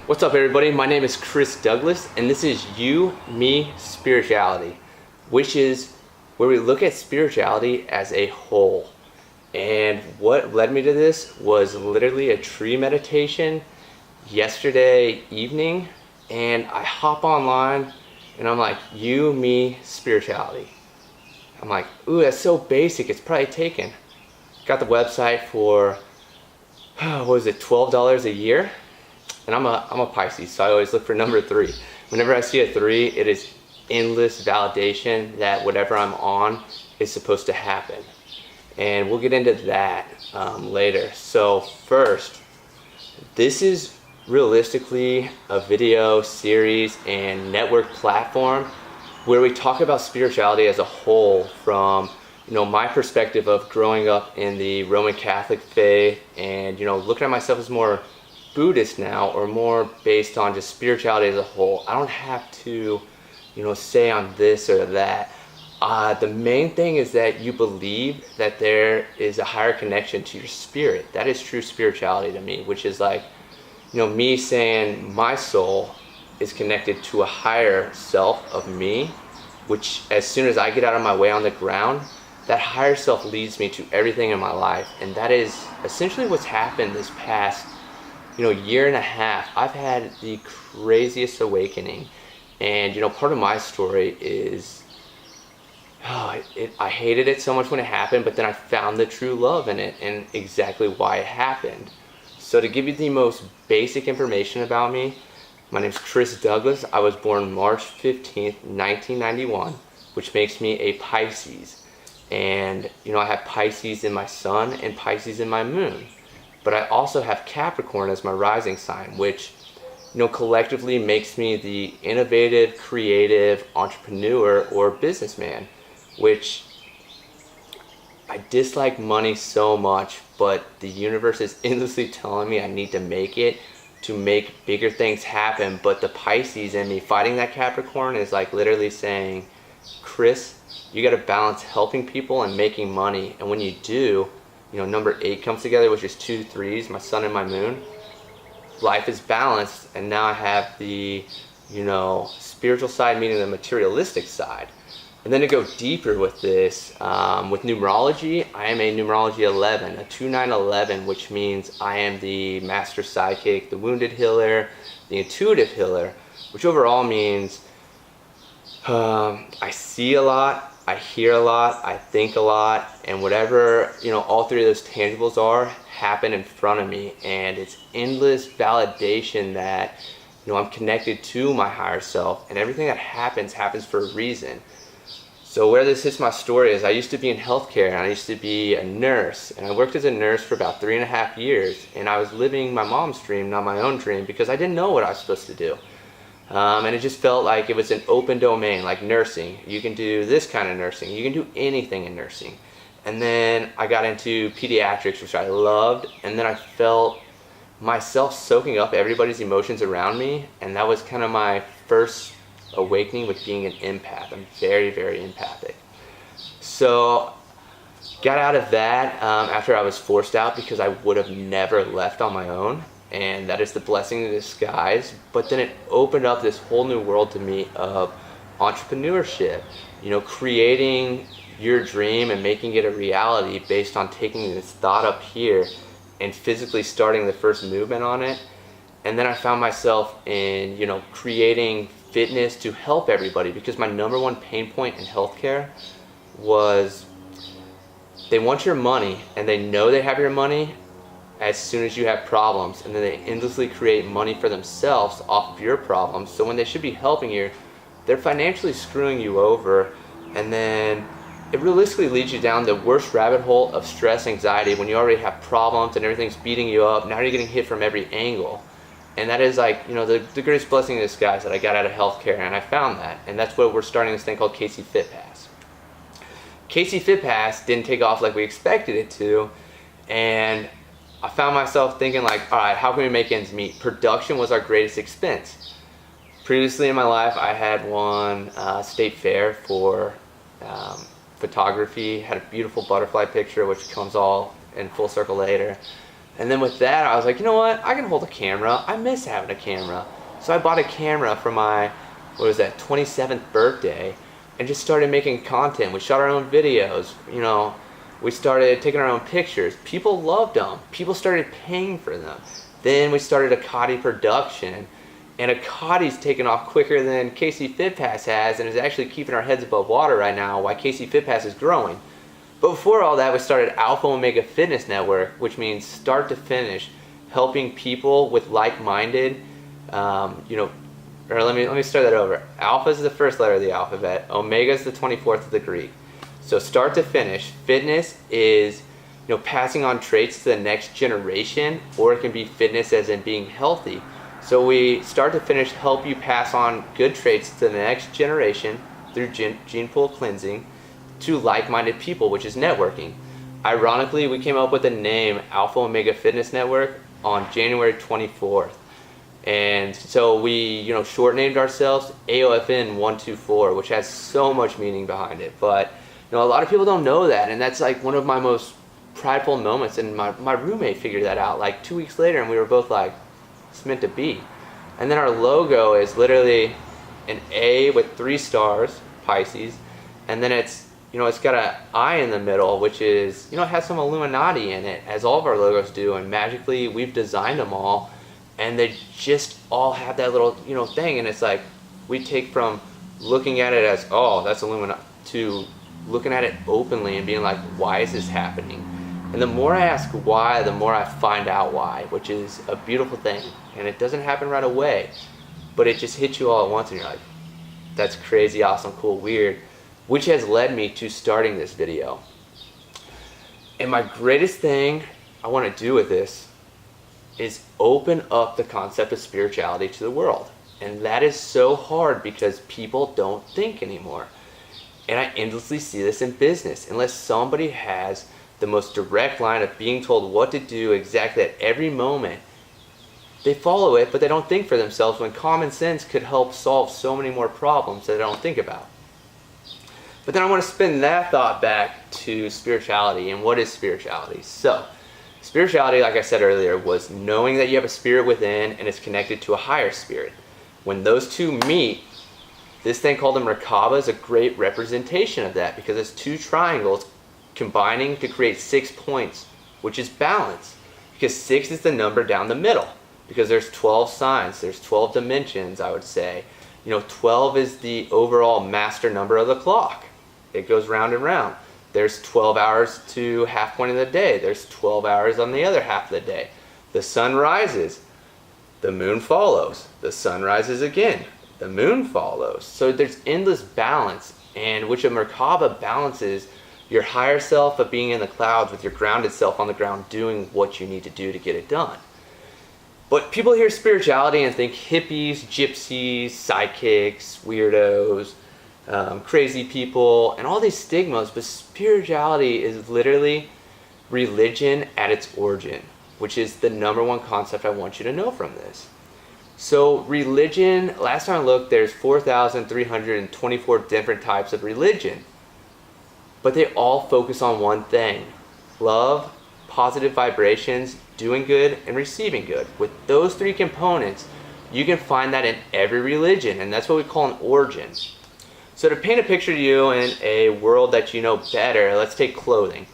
What's up, everybody? My name is Chris Douglas, and this is You, Me, Spirituality, which is where we look at spirituality as a whole. And what led me to this was literally a tree meditation yesterday evening, and I hop online and I'm like, You, Me, Spirituality. I'm like, ooh, that's so basic, it's probably taken. Got the website for, what was it, $12 a year? And I'm a Pisces, so I always look for number 3. Whenever I see a 3, it is endless validation that whatever I'm on is supposed to happen. And we'll get into that later. So first, this is realistically a video series and network platform where we talk about spirituality as a whole from my perspective of growing up in the Roman Catholic faith and looking at myself as more Buddhist now, or more based on just spirituality as a whole. I don't have to say I'm this or that. The main thing is that you believe that there is a higher connection to your spirit. That is true spirituality to me, which is like me saying my soul is connected to a higher self of me, which as soon as I get out of my way on the ground, that higher self leads me to everything in my life. And that is essentially what's happened this past year and a half. I've had the craziest awakening, and part of my story is I hated it so much when it happened, but then I found the true love in it and exactly why it happened. So to give you the most basic information about me, my name is Chris Douglas. I was born March 15th, 1991, which makes me a Pisces. And I have Pisces in my sun and Pisces in my moon. But I also have Capricorn as my rising sign, which collectively makes me the innovative, creative entrepreneur or businessman, which I dislike money so much, but the universe is endlessly telling me I need to make it to make bigger things happen. But the Pisces in me fighting that Capricorn is like literally saying, Chris, you got to balance helping people and making money. And when you do, number 8 comes together, which is 2 3s, my sun and my moon. Life is balanced, and now I have the, spiritual side, meaning the materialistic side. And then to go deeper with this, with numerology, I am a numerology 11, a 2-9-11, which means I am the master psychic, the wounded healer, the intuitive healer, which overall means I see a lot, I hear a lot, I think a lot, and whatever, all 3 of those tangibles are, happen in front of me. And it's endless validation that, I'm connected to my higher self, and everything that happens for a reason. So where this hits my story is I used to be in healthcare, and I used to be a nurse, and I worked as a nurse for about 3.5 years, and I was living my mom's dream, not my own dream, because I didn't know what I was supposed to do. And it just felt like it was an open domain, like nursing. You can do this kind of nursing. You can do anything in nursing. And then I got into pediatrics, which I loved. And then I felt myself soaking up everybody's emotions around me. And that was kind of my first awakening with being an empath. I'm very, very empathic. So got out of that after I was forced out, because I would have never left on my own. And that is the blessing in disguise. But then it opened up this whole new world to me of entrepreneurship, creating your dream and making it a reality based on taking this thought up here and physically starting the first movement on it. And then I found myself in, creating fitness to help everybody, because my number one pain point in healthcare was they want your money, and they know they have your money as soon as you have problems, and then they endlessly create money for themselves off of your problems. So when they should be helping you, they're financially screwing you over, and then it realistically leads you down the worst rabbit hole of stress, anxiety, when you already have problems and everything's beating you up. Now you're getting hit from every angle. And that is like, the greatest blessing in disguise, that I got out of healthcare, and I found that. And that's where we're starting this thing called KC Fit Pass. KC Fit Pass didn't take off like we expected it to, and I found myself thinking like, all right, how can we make ends meet? Production was our greatest expense. Previously in my life, I had won state fair for photography, had a beautiful butterfly picture, which comes all in full circle later. And then with that, I was like, you know what? I can hold a camera. I miss having a camera. So I bought a camera for my, 27th birthday, and just started making content. We shot our own videos, we started taking our own pictures. People loved them. People started paying for them. Then we started a Akati production, and Akati's taken off quicker than KC FitPass has, and is actually keeping our heads above water right now while KC FitPass is growing. But before all that, we started Alpha Omega Fitness Network, which means start to finish, helping people with like-minded, or let me start that over. Alpha is the first letter of the alphabet. Omega is the 24th of the Greek. So start to finish. Fitness is, passing on traits to the next generation, or it can be fitness as in being healthy. So we start to finish help you pass on good traits to the next generation through gene pool cleansing to like-minded people, which is networking. Ironically, we came up with the name Alpha Omega Fitness Network on January 24th. And so we, short named ourselves AOFN 124, which has so much meaning behind it. But, a lot of people don't know that, and that's like one of my most prideful moments. And my roommate figured that out like 2 weeks later, and we were both like, it's meant to be. And then our logo is literally an A with 3 stars, Pisces, and then it's got an eye in the middle, which is, it has some Illuminati in it, as all of our logos do, and magically we've designed them all, and they just all have that little, thing, and it's like, we take from looking at it as, oh, that's Illuminati, to looking at it openly and being like, why is this happening? And the more I ask why, the more I find out why, which is a beautiful thing, and it doesn't happen right away, but it just hits you all at once, and you're like, that's crazy, awesome, cool, weird, which has led me to starting this video. And my greatest thing I want to do with this is open up the concept of spirituality to the world. And that is so hard because people don't think anymore. And I endlessly see this in business. Unless somebody has the most direct line of being told what to do exactly at every moment, they follow it, but they don't think for themselves, when common sense could help solve so many more problems that they don't think about. But then I want to spin that thought back to spirituality. And what is spirituality? So, spirituality, like I said earlier, was knowing that you have a spirit within and it's connected to a higher spirit. When those two meet, this thing called the Merkaba is a great representation of that, because it's 2 triangles combining to create 6 points, which is balance. Because 6 is the number down the middle, because there's 12 signs, there's 12 dimensions, I would say. 12 is the overall master number of the clock. It goes round and round. There's 12 hours to half point of the day. There's 12 hours on the other half of the day. The sun rises, the moon follows. The sun rises again, the moon follows. So there's endless balance, and which a Merkaba balances your higher self of being in the clouds with your grounded self on the ground doing what you need to do to get it done. But people hear spirituality and think hippies, gypsies, psychics, weirdos, crazy people, and all these stigmas, but spirituality is literally religion at its origin, which is the number one concept I want you to know from this. So religion, last time I looked, there's 4,324 different types of religion, but they all focus on one thing: love, positive vibrations, doing good, and receiving good. With those 3 components, you can find that in every religion, and that's what we call an origin. So to paint a picture to you in a world that you know better, let's take clothing.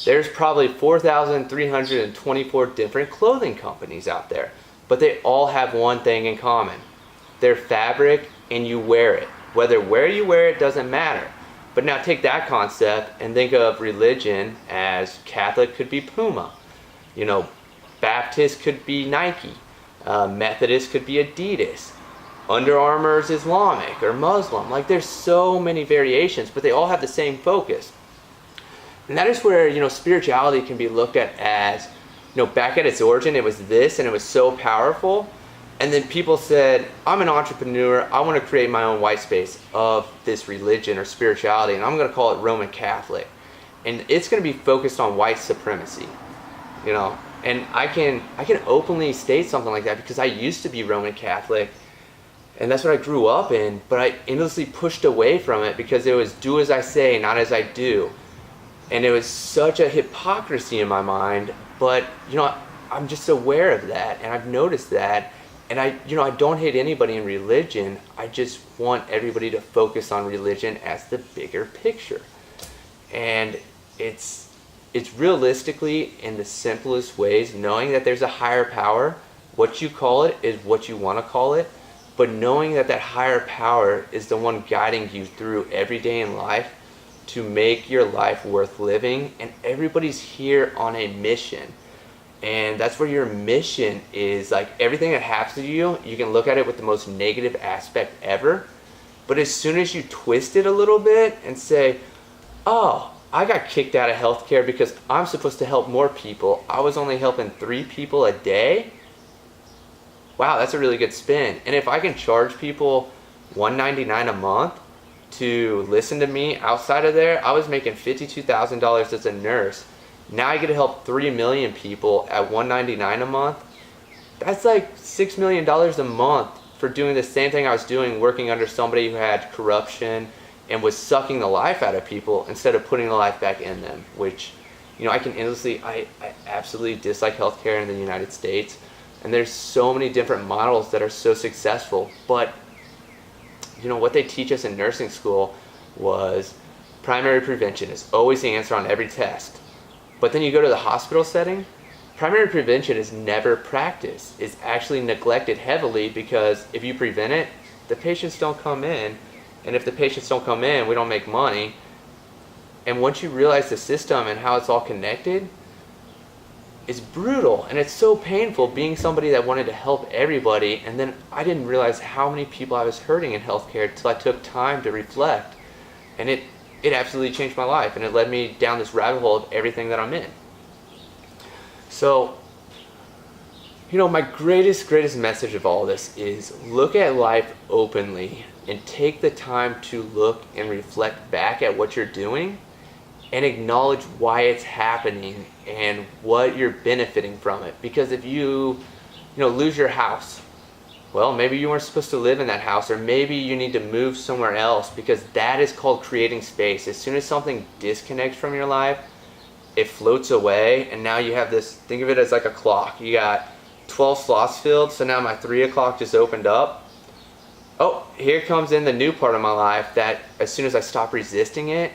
There's probably 4,324 different clothing companies out there, but they all have one thing in common. They're fabric, and you wear it. Where you wear it doesn't matter. But now take that concept and think of religion as Catholic could be Puma. Baptist could be Nike. Methodist could be Adidas. Under Armour is Islamic or Muslim. Like, there's so many variations, but they all have the same focus. And that is where, spirituality can be looked at as, back at its origin, it was this, and it was so powerful. And then people said, I'm an entrepreneur, I want to create my own white space of this religion or spirituality, and I'm going to call it Roman Catholic. And it's going to be focused on white supremacy, And I can openly state something like that because I used to be Roman Catholic, and that's what I grew up in, but I endlessly pushed away from it because it was do as I say, not as I do. And it was such a hypocrisy in my mind, but I'm just aware of that, and I've noticed that. And I don't hate anybody in religion. I just want everybody to focus on religion as the bigger picture. And it's realistically in the simplest ways, knowing that there's a higher power. What you call it is what you want to call it, but knowing that that higher power is the one guiding you through every day in life to make your life worth living. And everybody's here on a mission. And that's where your mission is. Like, everything that happens to you, you can look at it with the most negative aspect ever. But as soon as you twist it a little bit and say, oh, I got kicked out of healthcare because I'm supposed to help more people. I was only helping 3 people a day. Wow, that's a really good spin. And if I can charge people $199 a month to listen to me outside of there, I was making $52,000 as a nurse. Now I get to help 3 million people at $199 a month. That's like $6 million a month for doing the same thing I was doing, working under somebody who had corruption and was sucking the life out of people instead of putting the life back in them, which, I can endlessly, I absolutely dislike healthcare in the United States. And there's so many different models that are so successful. But, what they teach us in nursing school was primary prevention is always the answer on every test. But then you go to the hospital setting, primary prevention is never practiced. It's actually neglected heavily because if you prevent it, the patients don't come in. And if the patients don't come in, we don't make money. And once you realize the system and how it's all connected, it's brutal. And it's so painful being somebody that wanted to help everybody. And then I didn't realize how many people I was hurting in healthcare until I took time to reflect. And it absolutely changed my life, and it led me down this rabbit hole of everything that I'm in. So, my greatest message of all this is look at life openly and take the time to look and reflect back at what you're doing and acknowledge why it's happening and what you're benefiting from it. Because if you lose your house, well, maybe you weren't supposed to live in that house, or maybe you need to move somewhere else, because that is called creating space. As soon as something disconnects from your life, it floats away, and now you have this, think of it as like a clock. You got 12 slots filled, so now my 3 o'clock just opened up. Oh, here comes in the new part of my life that as soon as I stop resisting it,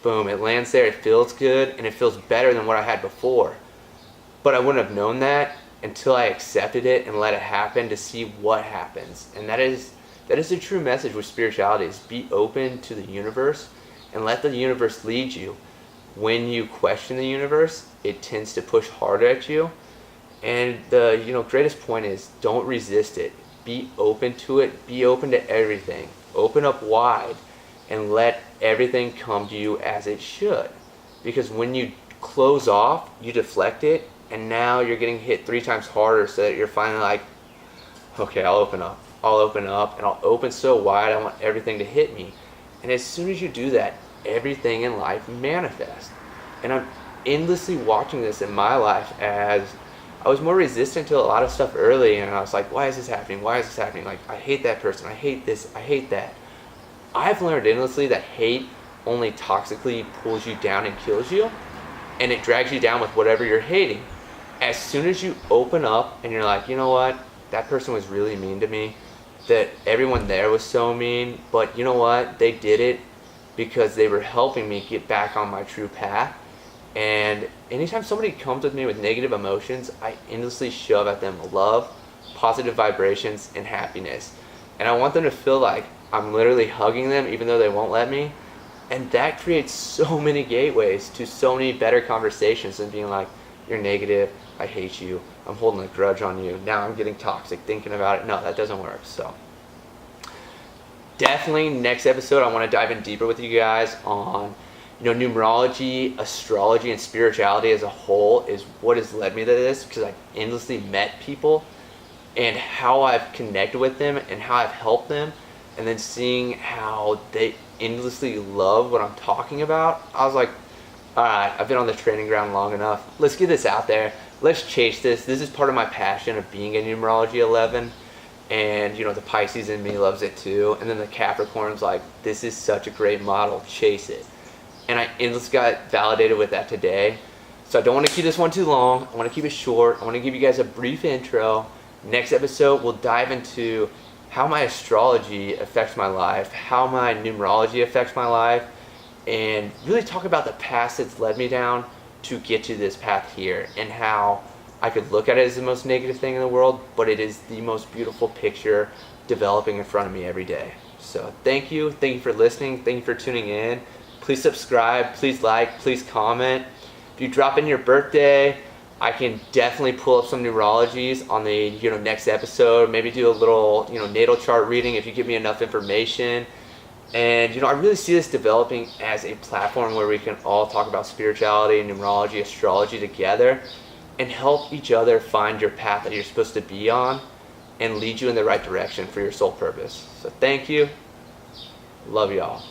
boom, it lands there, it feels good, and it feels better than what I had before. But I wouldn't have known that until I accepted it and let it happen to see what happens. And that is the true message with spirituality, is be open to the universe and let the universe lead you. When you question the universe, it tends to push harder at you. And the greatest point is don't resist it. Be open to it. Be open to everything. Open up wide and let everything come to you as it should. Because when you close off, you deflect it, and now you're getting hit 3 times harder, so that you're finally like, okay, I'll open up, and I'll open so wide, I want everything to hit me. And as soon as you do that, everything in life manifests. And I'm endlessly watching this in my life, as I was more resistant to a lot of stuff early, and I was like, why is this happening? Why is this happening? Like, I hate that person, I hate this, I hate that. I've learned endlessly that hate only toxically pulls you down and kills you, and it drags you down with whatever you're hating. As soon as you open up and you're like, you know what, that person was really mean to me, that everyone there was so mean, but you know what, they did it because they were helping me get back on my true path. And anytime somebody comes with me with negative emotions, I endlessly shove at them love, positive vibrations, and happiness. And I want them to feel like I'm literally hugging them even though they won't let me. And that creates so many gateways to so many better conversations than being like, you're negative, I hate you, I'm holding a grudge on you, now I'm getting toxic thinking about it. No, that doesn't work. So definitely next episode I want to dive in deeper with you guys on numerology, astrology, and spirituality as a whole is what has led me to this, because I've endlessly met people and how I've connected with them and how I've helped them, and then seeing how they endlessly love what I'm talking about. I was like, alright, I've been on the training ground long enough. Let's get this out there. Let's chase this. This is part of my passion of being a numerology 11. And, the Pisces in me loves it too. And then the Capricorn's like, this is such a great model. Chase it. And I endlessly got validated with that today. So I don't want to keep this one too long. I want to keep it short. I want to give you guys a brief intro. Next episode, we'll dive into how my astrology affects my life, how my numerology affects my life, and really talk about the path that's led me down to get to this path here, and how I could look at it as the most negative thing in the world, but it is the most beautiful picture developing in front of me every day. So thank you for listening, thank you for tuning in. Please subscribe, please like, please comment. If you drop in your birthday, I can definitely pull up some numerologies on the next episode. Maybe do a little natal chart reading if you give me enough information. And I really see this developing as a platform where we can all talk about spirituality, numerology, astrology together, and help each other find your path that you're supposed to be on and lead you in the right direction for your soul purpose. So thank you. Love y'all.